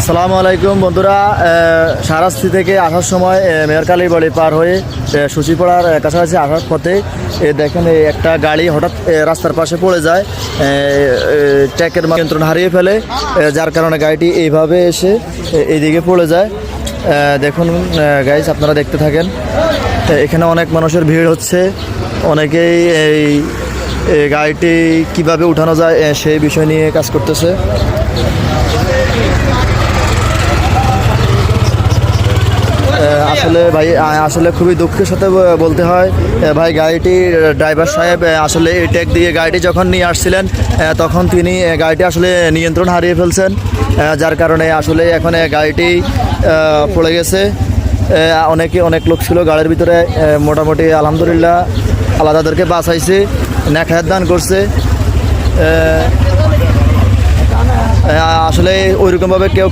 আসসালামু আলাইকুম বন্ধুরা, শাহরাস্তি থেকে আসার সময় মেয়রকালী বাড়ি পার হয়ে সূচিপাড়ার কাছাকাছি আসার পথে দেখেন একটা গাড়ি হঠাৎ রাস্তার পাশে পড়ে যায়, ট্র্যাকের নিয়ন্ত্রণ হারিয়ে ফেলে, যার কারণে গাড়িটি এইভাবে এসে এইদিকে পড়ে যায়। দেখুন গাইস, আপনারা দেখতে থাকেন। এখানে অনেক মানুষের ভিড় হচ্ছে, অনেকেই এই গাড়িটি কিভাবে উঠানো যায় সেই বিষয় নিয়ে কাজ করতেছে। আসলে ভাই, আসলে খুবই দুঃখের সাথে বলতে হয় ভাই, গাড়িটির ড্রাইভার সাহেব আসলে এই ট্যাগ দিয়ে গাড়িটি যখন নিয়ে আসছিলেন তখন তিনি গাড়িটি আসলে নিয়ন্ত্রণ হারিয়ে ফেলছেন, যার কারণে আসলে এখন গাড়িটি পড়ে গেছে। অনেক লোক ছিল গাড়ির ভিতরে, মোটামুটি আলহামদুলিল্লাহ আল্লাহ তাদেরকে বাঁচাইছে, নেখায়াত দান করছে। আসলে ওইরকমভাবে কেউ